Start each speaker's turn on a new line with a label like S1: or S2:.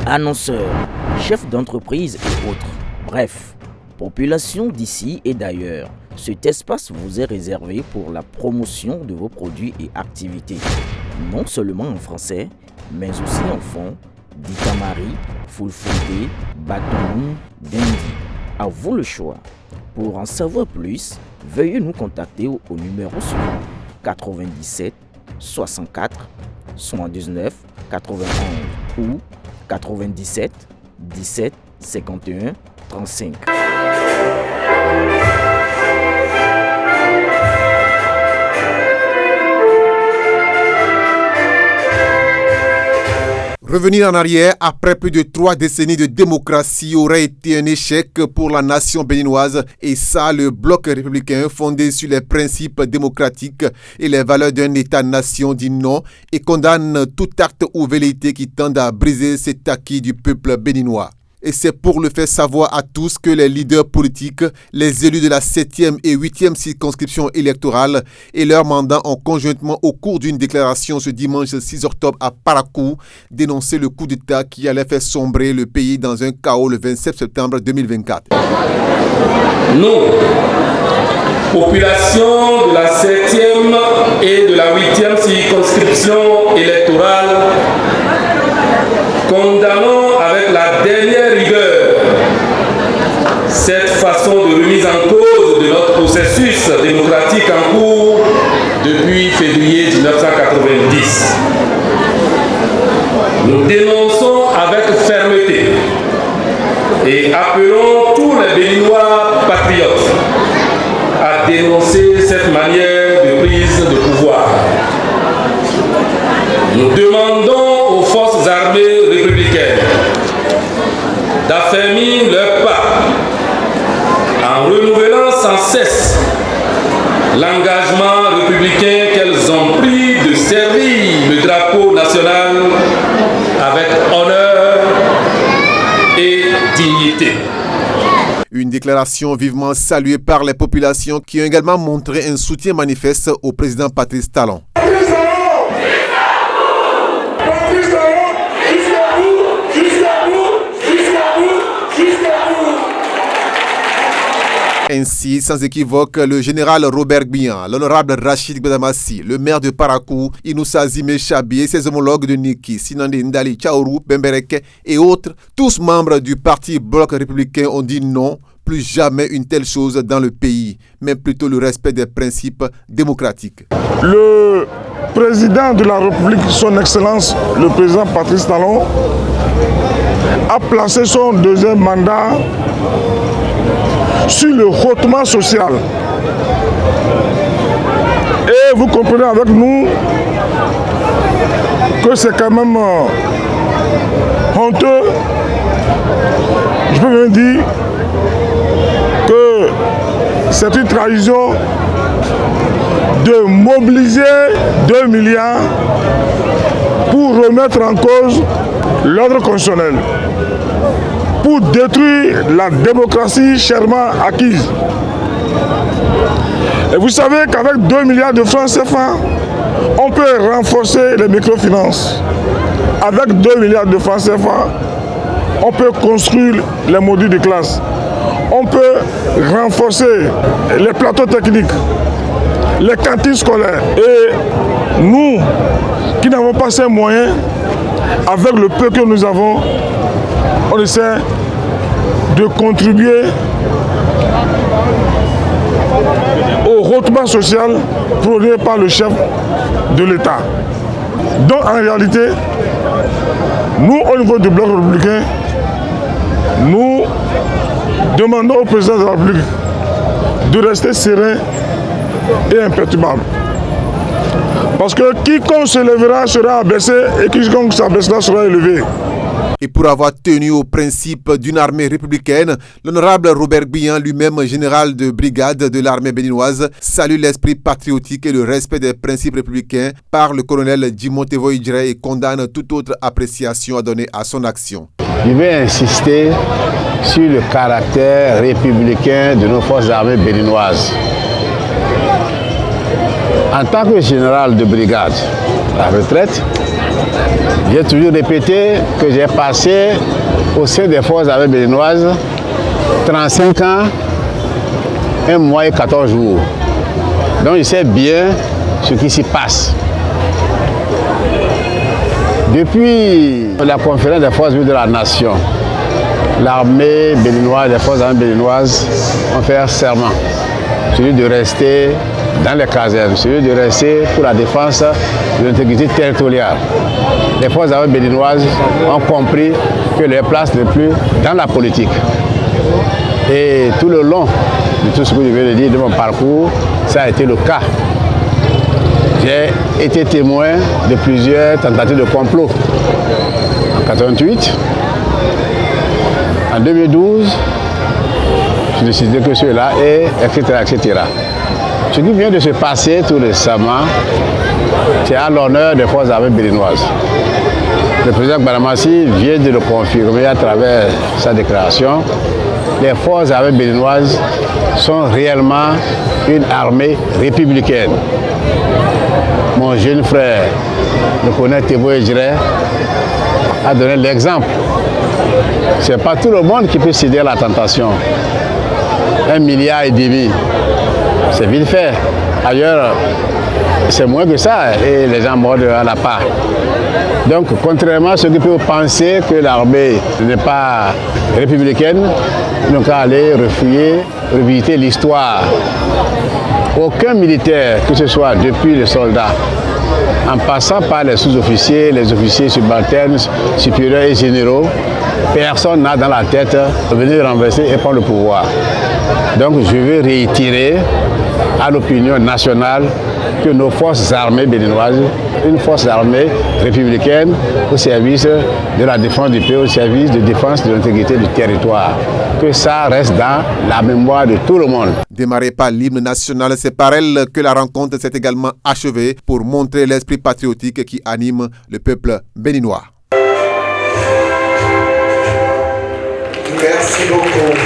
S1: annonceurs, chefs d'entreprise et autres. Bref, population d'ici et d'ailleurs, cet espace vous est réservé pour la promotion de vos produits et activités. Non seulement en français, mais aussi en fond, Ditamari, Fulfulde, Batoum, Dendi. À vous le choix. Pour en savoir plus, veuillez nous contacter au numéro suivant 97 64 79 91 ou 97 17 51 35.
S2: Revenir en arrière après plus de 3 décennies de démocratie aurait été un échec pour la nation béninoise et ça, le bloc républicain fondé sur les principes démocratiques et les valeurs d'un État-nation dit non et condamne tout acte ou velléité qui tende à briser cet acquis du peuple béninois. Et c'est pour le faire savoir à tous que les leaders politiques, les élus de la 7e et 8e circonscription électorale et leurs mandats ont conjointement au cours d'une déclaration ce dimanche 6 octobre à Parakou dénoncé le coup d'État qui allait faire sombrer le pays dans un chaos le 27 septembre 2024.
S3: Nous, population de la 7e et de la 8e circonscription électorale, condamnons avec la dernière rigueur cette façon de remise en cause de notre processus démocratique en cours depuis février 1990. Nous dénonçons avec fermeté et appelons tous les Béninois patriotes à dénoncer cette manière de prise de pouvoir. Nous demandons aux forces armées républicaines d'affermir leurs pas en renouvelant sans cesse l'engagement républicain qu'elles ont pris de servir le drapeau national avec honneur et dignité.
S2: Une déclaration vivement saluée par les populations qui ont également montré un soutien manifeste au président Patrice Talon. Ainsi, sans équivoque, le général Robert Bihan, l'honorable Rachid Gbedamassi, le maire de Parakou, Inoussa Zime Chabi et ses homologues de Niki, Sinande Ndali Tchaourou, Bembereke et autres, tous membres du parti Bloc républicain ont dit non, plus jamais une telle chose dans le pays, mais plutôt le respect des principes démocratiques.
S4: Le président de la République, son Excellence, le président Patrice Talon, a placé son deuxième mandat sur le hautement social. Et vous comprenez avec nous que c'est quand même honteux, je peux même dire que c'est une trahison de mobiliser 2 milliards pour remettre en cause l'ordre constitutionnel, pour détruire la démocratie chèrement acquise. Et vous savez qu'avec 2 milliards de francs CFA, on peut renforcer les microfinances. Avec 2 milliards de francs CFA, on peut construire les modules de classe. On peut renforcer les plateaux techniques, les cantines scolaires. Et nous, qui n'avons pas ces moyens, avec le peu que nous avons, on essaie de contribuer au hautement social prôné par le chef de l'État. Donc en réalité, nous au niveau du bloc républicain, nous demandons au président de la République de rester serein et imperturbable. Parce que quiconque se lèvera sera abaissé et quiconque s'abaissera sera élevé.
S2: Et pour avoir tenu au principe d'une armée républicaine, l'honorable Robert Bihan, lui-même général de brigade de l'armée béninoise, salue l'esprit patriotique et le respect des principes républicains par le colonel Djimotevo Idjre et condamne toute autre appréciation à donner à son action.
S5: Je vais insister sur le caractère républicain de nos forces armées béninoises. En tant que général de brigade à retraite, J'ai toujours répété que j'ai passé au sein des forces armées béninoises 35 ans, 1 mois et 14 jours. Donc je sais bien ce qui s'y passe. Depuis la conférence des forces vives de la nation, l'armée béninoise, les forces armées béninoises ont fait un serment, celui de rester dans les casernes, celui de rester pour la défense de l'intégrité territoriale. Les forces armées béninoises ont compris que leur place n'est plus dans la politique. Et tout le long de tout ce que je viens de dire de mon parcours, ça a été le cas. J'ai été témoin de plusieurs tentatives de complot. En 1988, en 2012, je décidais que cela est, etc., etc. Ce qui vient de se passer tout récemment, c'est à l'honneur des forces armées béninoises. Le président Gbanamassi vient de le confirmer à travers sa déclaration. Les forces armées béninoises sont réellement une armée républicaine. Mon jeune frère, le colonel Thébo Ejire, a donné l'exemple. Ce n'est pas tout le monde qui peut céder à la tentation. 1,5 milliard, c'est vite fait. Ailleurs, c'est moins que ça et les gens mordent à la part. Donc, contrairement à ceux qui peuvent penser que l'armée n'est pas républicaine, ils n'ont qu'à aller revisiter l'histoire. Aucun militaire, que ce soit depuis les soldats, en passant par les sous-officiers, les officiers subalternes, supérieurs et généraux, personne n'a dans la tête de venir renverser et prendre le pouvoir. Donc je veux réitérer à l'opinion nationale que nos forces armées béninoises, une force armée républicaine au service de la défense du pays, au service de défense de l'intégrité du territoire, que ça reste dans la mémoire de tout le monde.
S2: Démarrée par l'hymne national, c'est par elle que la rencontre s'est également achevée pour montrer l'esprit patriotique qui anime le peuple béninois.
S6: Merci beaucoup.